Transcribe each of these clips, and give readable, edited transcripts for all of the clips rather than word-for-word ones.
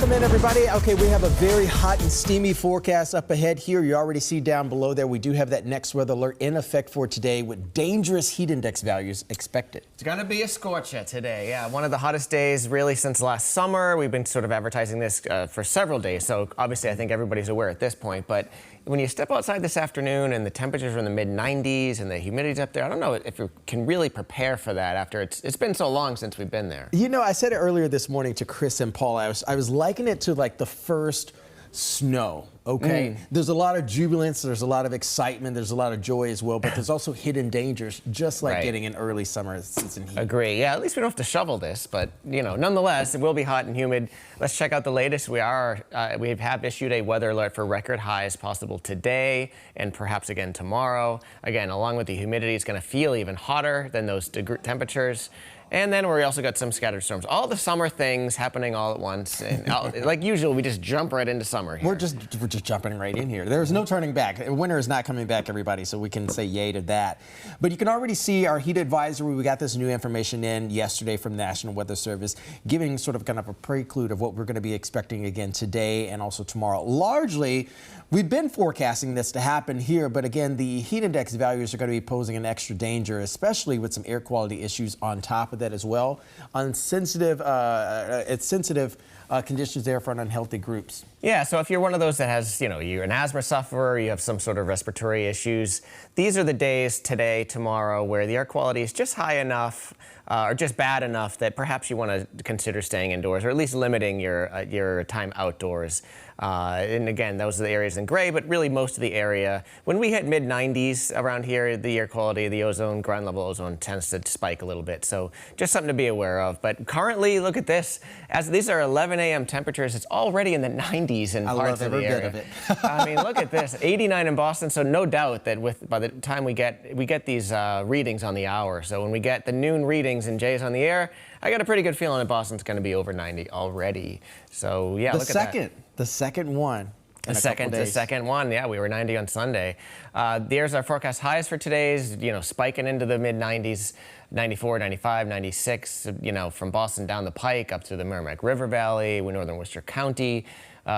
Welcome in, everybody. Okay, we have a very hot and steamy forecast up ahead here. You already see down below there, we do have that next weather alert in effect for today with dangerous heat index values expected. It's going to be a scorcher today. Yeah, one of the hottest days really since last summer. We've been sort of advertising this for several days, so obviously I think everybody's aware at this point. But when you step outside this afternoon and the temperatures are in the mid-90s and the humidity's up there, I don't know if you can really prepare for that after it's been so long since we've been there. You know, I said it earlier this morning to Chris and Paul. I was likening it to like the first snow, okay? There's a lot of jubilance, there's a lot of excitement, there's a lot of joy as well, but there's also hidden dangers, just like getting an early summer season heat. Agree. Yeah, at least we don't have to shovel this, but, you know, nonetheless, it will be hot and humid. Let's check out the latest. We have issued a weather alert for record highs possible today and perhaps again tomorrow. Again, along with the humidity, it's going to feel even hotter than those temperatures. And then we also got some scattered storms. All the summer things happening all at once. And like usual, we just jump right into summer here. We're just jumping right in here. There's no turning back. Winter is not coming back, everybody, so we can say yay to that. But you can already see our heat advisory. We got this new information in yesterday from National Weather Service, giving sort of kind of a prelude of what we're going to be expecting again today and also tomorrow. Largely, we've been forecasting this to happen here, but again, the heat index values are going to be posing an extra danger, especially with some air quality issues on top of that as well. Sensitive conditions there for unhealthy groups. Yeah, so if you're one of those that has, you know, you're an asthma sufferer, you have some sort of respiratory issues, these are the days today, tomorrow, where the air quality is just high enough or just bad enough that perhaps you want to consider staying indoors or at least limiting your time outdoors. And again, those are the areas in gray, but really most of the area. When we hit mid-90s around here, the air quality, the ozone, ground level ozone tends to spike a little bit. So just something to be aware of. But currently, look at this. As these are 11 a.m. temperatures, it's already in the 90s in parts of the area. Bit of it. I mean, look at this. 89 in Boston. So no doubt that by the time we get these readings on the hour. So when we get the noon readings and Jay's on the air, I got a pretty good feeling that Boston's going to be over 90 already. So yeah, look at that. The second one. The second one, yeah, we were 90 on Sunday. There's our forecast highs for today's, you know, spiking into the mid-90s, 94, 95, 96, you know, from Boston down the Pike up to the Merrimack River Valley, northern Worcester County.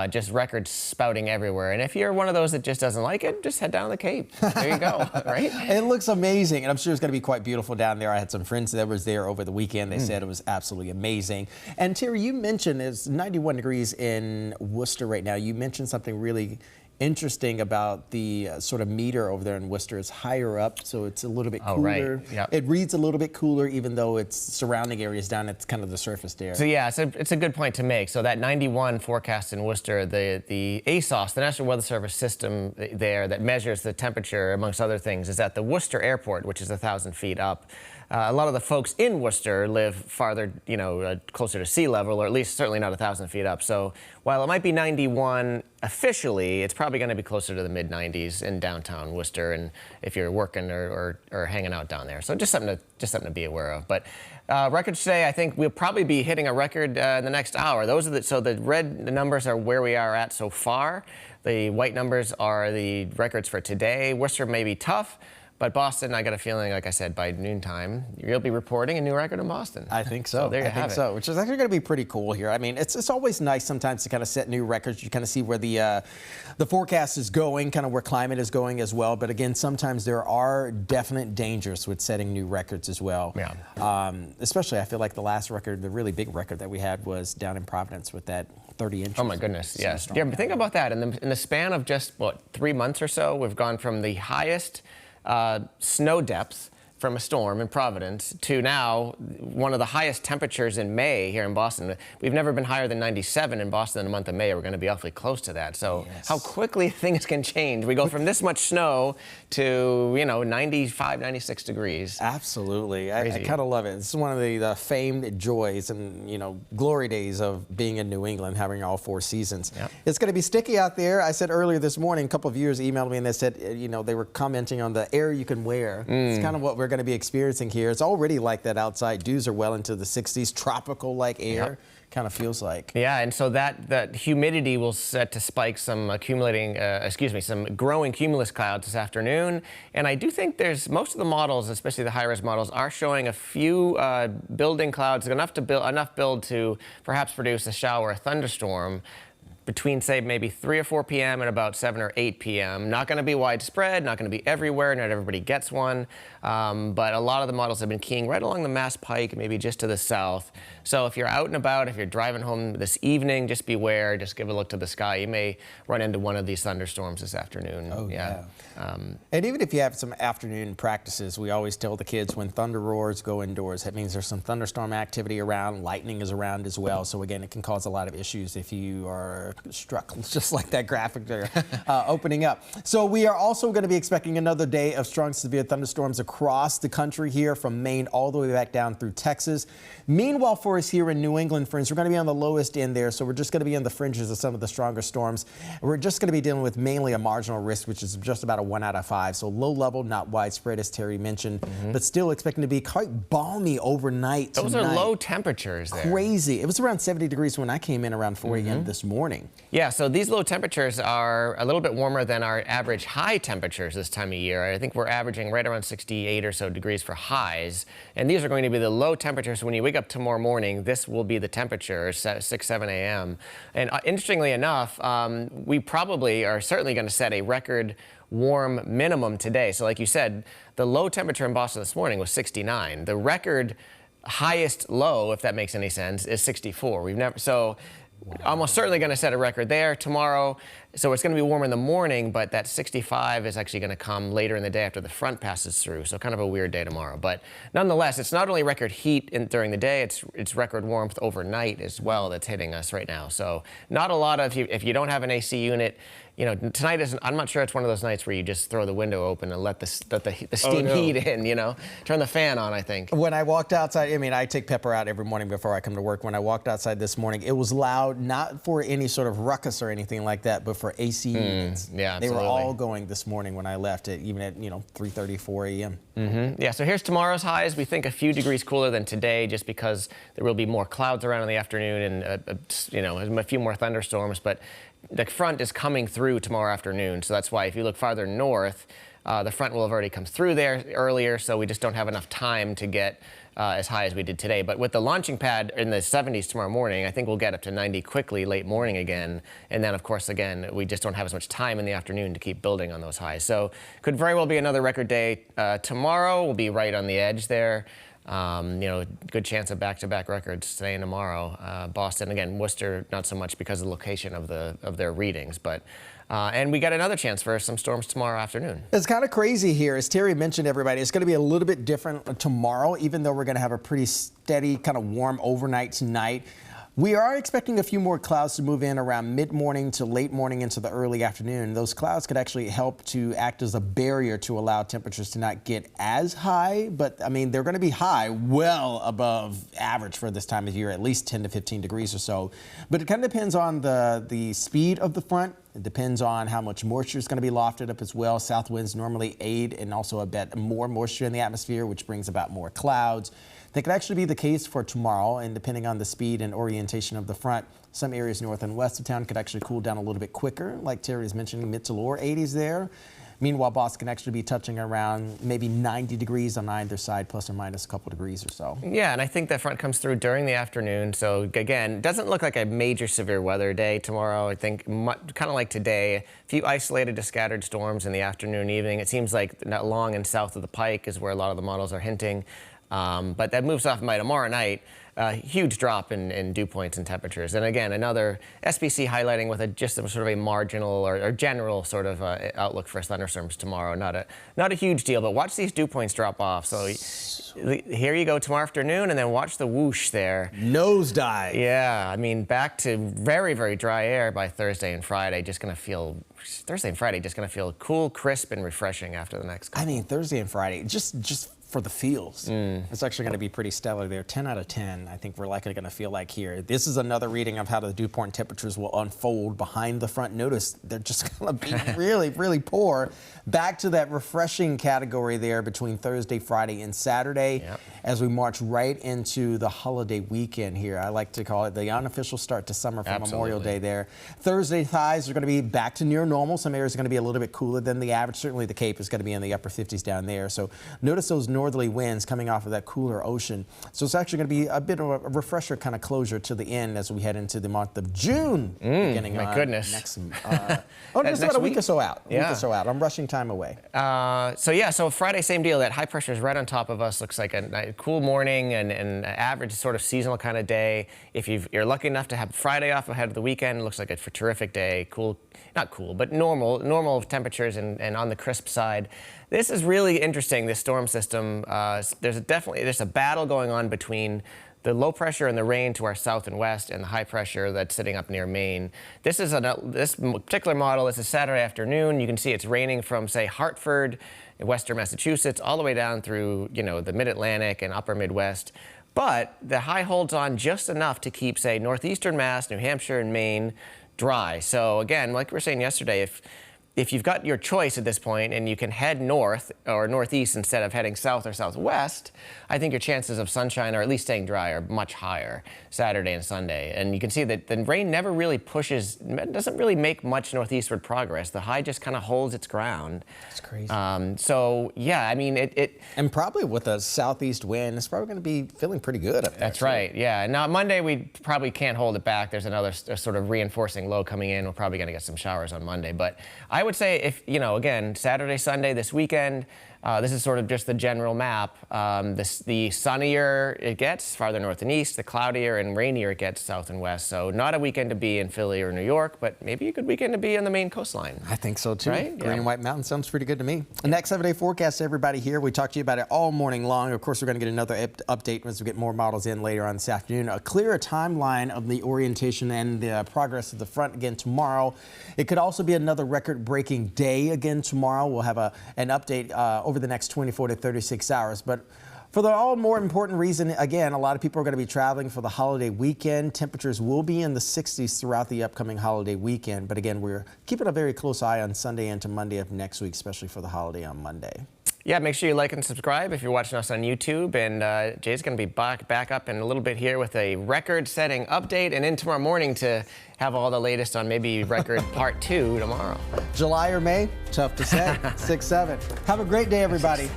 Just records spouting everywhere. And if you're one of those that just doesn't like it, just head down the Cape. There you go, right? It looks amazing, and I'm sure it's going to be quite beautiful down there. I had some friends that was there over the weekend. They said it was absolutely amazing. And Terry, you mentioned it's 91 degrees in Worcester right now. You mentioned something really interesting about the sort of meter over there in Worcester. It's higher up, so it's a little bit cooler. Right. Yep. It reads a little bit cooler, even though it's surrounding areas down at kind of the surface there. So yeah, it's a good point to make. So that 91 forecast in Worcester, the ASOS, the National Weather Service system there that measures the temperature, amongst other things, is at the Worcester Airport, which is 1,000 feet up. A lot of the folks in Worcester live farther, you know, closer to sea level, or at least certainly not 1,000 feet up. So while it might be 91 officially, it's probably going to be closer to the mid-90s in downtown Worcester, and if you're working or hanging out down there. So just something to be aware of. But records today, I think we'll probably be hitting a record in the next hour. So the red numbers are where we are at so far. The white numbers are the records for today. Worcester may be tough. But Boston, I got a feeling, like I said, by noontime, you'll be reporting a new record in Boston. I think so. There you have it. Which is actually going to be pretty cool here. I mean, it's always nice sometimes to kind of set new records. You kind of see where the forecast is going, kind of where climate is going as well. But again, sometimes there are definite dangers with setting new records as well. Yeah. Especially, I feel like the last record, the really big record that we had was down in Providence with that 30 inches. Oh my goodness, yes. Yeah, but think about that. In the span of just, what, 3 months or so, we've gone from the highest snow depth from a storm in Providence to now one of the highest temperatures in May here in Boston. We've never been higher than 97 in Boston in the month of May. We're going to be awfully close to that. So how quickly things can change. We go from this much snow to, you know, 95, 96 degrees. Absolutely. I kind of love it. This is one of the famed joys and, you know, glory days of being in New England, having all 4 seasons. Yep. It's going to be sticky out there. I said earlier this morning, a couple of viewers emailed me and they said, you know, they were commenting on the air you can wear. It's kind of what we're going to be experiencing here. It's already like that outside. Dews are well into the 60s, tropical-like air. Yep. Kind of feels like. Yeah, and so that humidity will set to spike some some growing cumulus clouds this afternoon. And I do think most of the models, especially the high-res models, are showing a few building clouds, enough build to perhaps produce a shower, a thunderstorm between, say, maybe 3 or 4 p.m. and about 7 or 8 p.m. Not going to be widespread, not going to be everywhere, not everybody gets one, but a lot of the models have been keying right along the Mass Pike, maybe just to the south. So if you're out and about, if you're driving home this evening, just beware, just give a look to the sky. You may run into one of these thunderstorms this afternoon. Oh, yeah. And even if you have some afternoon practices, we always tell the kids when thunder roars, go indoors. That means there's some thunderstorm activity around, lightning is around as well. So again, it can cause a lot of issues if you are struck, just like that graphic there, opening up. So we are also going to be expecting another day of strong severe thunderstorms across the country here from Maine all the way back down through Texas. Meanwhile, for us here in New England, friends, we're going to be on the lowest end there, so we're just going to be on the fringes of some of the stronger storms. We're just going to be dealing with mainly a marginal risk, which is just about a 1 out of 5. So low level, not widespread, as Terry mentioned, but still expecting to be quite balmy overnight tonight. Those are low temperatures there. Crazy. It was around 70 degrees when I came in around 4 a.m. this morning. Yeah, so these low temperatures are a little bit warmer than our average high temperatures this time of year. I think we're averaging right around 68 or so degrees for highs. And these are going to be the low temperatures. When you wake up tomorrow morning, this will be the temperature, 6, 7 a.m. And interestingly enough, we probably are certainly going to set a record warm minimum today. So like you said, the low temperature in Boston this morning was 69. The record highest low, if that makes any sense, is 64. Almost certainly going to set a record there tomorrow. So it's going to be warmer in the morning, but that 65 is actually going to come later in the day after the front passes through. So kind of a weird day tomorrow. But nonetheless, it's not only record heat during the day, it's record warmth overnight as well that's hitting us right now. So not a lot of, if you don't have an AC unit, you know, tonight I'm not sure it's one of those nights where you just throw the window open and let the steam heat in, you know, turn the fan on, I think. When I walked outside, I mean, I take Pepper out every morning before I come to work. When I walked outside this morning, it was loud, not for any sort of ruckus or anything like that, but for AC units. Yeah, they absolutely. were all going this morning when I left it, even at, 3:30, 4 a.m. Yeah, so here's tomorrow's highs. We think a few degrees cooler than today just because there will be more clouds around in the afternoon and, a few more thunderstorms. But the front is coming through tomorrow afternoon, so that's why if you look farther north, the front will have already come through there earlier, so we just don't have enough time to get as high as we did today. But with the launching pad in the 70s tomorrow morning, I think we'll get up to 90 quickly late morning again. And then, of course, again, we just don't have as much time in the afternoon to keep building on those highs. So could very well be another record day tomorrow. We'll be right on the edge there. Good chance of back-to-back records today and tomorrow. Boston, again, Worcester, not so much because of the location of their readings, but and we got another chance for some storms tomorrow afternoon. It's kind of crazy here. As Terry mentioned, everybody, it's going to be a little bit different tomorrow, even though we're going to have a pretty steady, kind of warm overnight tonight. We are expecting a few more clouds to move in around mid-morning to late morning into the early afternoon. Those clouds could actually help to act as a barrier to allow temperatures to not get as high, but I mean, they're going to be high, well above average for this time of year, at least 10 to 15 degrees or so. But it kind of depends on the speed of the front. It depends on how much moisture is going to be lofted up as well. South winds normally aid and also a bit more moisture in the atmosphere, which brings about more clouds. That could actually be the case for tomorrow, and depending on the speed and orientation of the front, some areas north and west of town could actually cool down a little bit quicker, like Terry was mentioning, mid to lower 80s there. Meanwhile, Boston can actually be touching around maybe 90 degrees on either side, plus or minus a couple degrees or so. Yeah, and I think that front comes through during the afternoon. So again, it doesn't look like a major severe weather day tomorrow. I think kind of like today, a few isolated to scattered storms in the afternoon, evening. It seems like not long and south of the Pike is where a lot of the models are hinting. But that moves off by tomorrow night. Huge drop in dew points and temperatures. And again, another SPC highlighting with just sort of a marginal or general sort of outlook for thunderstorms tomorrow. Not a huge deal, but watch these dew points drop off. So here you go tomorrow afternoon, and then watch the whoosh there. Nosedive. Yeah, I mean, back to very, very dry air by Thursday and Friday. Thursday and Friday just going to feel cool, crisp, and refreshing after the next couple. I mean, Thursday and Friday, just for the feels. It's actually going to be pretty stellar there. 10 out of 10, I think we're likely going to feel like here. This is another reading of how the dew point temperatures will unfold behind the front. Notice they're just going to be really, really poor. Back to that refreshing category there between Thursday, Friday, and Saturday as we march right into the holiday weekend here. I like to call it the unofficial start to summer for Memorial Day there. Thursday highs are going to be back to near normal. Some areas are going to be a little bit cooler than the average. Certainly the Cape is going to be in the upper 50s down there. So notice those northerly winds coming off of that cooler ocean. So it's actually going to be a bit of a refresher kind of closure to the end as we head into the month of June. Beginning my goodness. Next, just about a week or so out. Yeah. Week or so out. I'm rushing time away. So Friday, same deal. That high pressure is right on top of us. Looks like a cool morning and an average sort of seasonal kind of day. If you're lucky enough to have Friday off ahead of the weekend, it looks like a terrific day. Cool, not cool, but normal temperatures and on the crisp side. This is really interesting, this storm system. There's a battle going on between the low pressure and the rain to our south and west and the high pressure that's sitting up near Maine. This particular model, this is Saturday afternoon. You can see it's raining from, say, Hartford, western Massachusetts, all the way down through, the mid-Atlantic and upper Midwest. But the high holds on just enough to keep, say, northeastern Mass, New Hampshire, and Maine dry. So again, like we were saying yesterday, if you've got your choice at this point and you can head north or northeast instead of heading south or southwest, I think your chances of sunshine or at least staying dry are much higher Saturday and Sunday. And you can see that the rain never really doesn't really make much northeastward progress. The high just kind of holds its ground. It's crazy. So yeah, I mean, And probably with a southeast wind, it's probably going to be feeling pretty good up there. That's right, yeah. Now Monday, we probably can't hold it back. There's another sort of reinforcing low coming in. We're probably going to get some showers on Monday. But I would say if, again, Saturday, Sunday, this weekend, this is sort of just the general map. The sunnier it gets, farther north and east, the cloudier and rainier it gets south and west. So not a weekend to be in Philly or New York, but maybe a good weekend to be on the Maine coastline. I think so too. Right? Green and White Mountain sounds pretty good to me. The next 7-day forecast, everybody here. We talked to you about it all morning long. Of course, we're going to get another update as we get more models in later on this afternoon. A clearer timeline of the orientation and the progress of the front again tomorrow. It could also be another record-breaking day again tomorrow. We'll have an update over the next 24 to 36 hours. But for the all more important reason, again, a lot of people are going to be traveling for the holiday weekend. Temperatures will be in the 60s throughout the upcoming holiday weekend. But again, we're keeping a very close eye on Sunday into Monday of next week, especially for the holiday on Monday. Yeah, make sure you like and subscribe if you're watching us on YouTube. And Jay's going to be back up in a little bit here with a record-setting update, and in tomorrow morning to have all the latest on maybe record part 2 tomorrow. July or May? Tough to say. 6-7. Have a great day, everybody.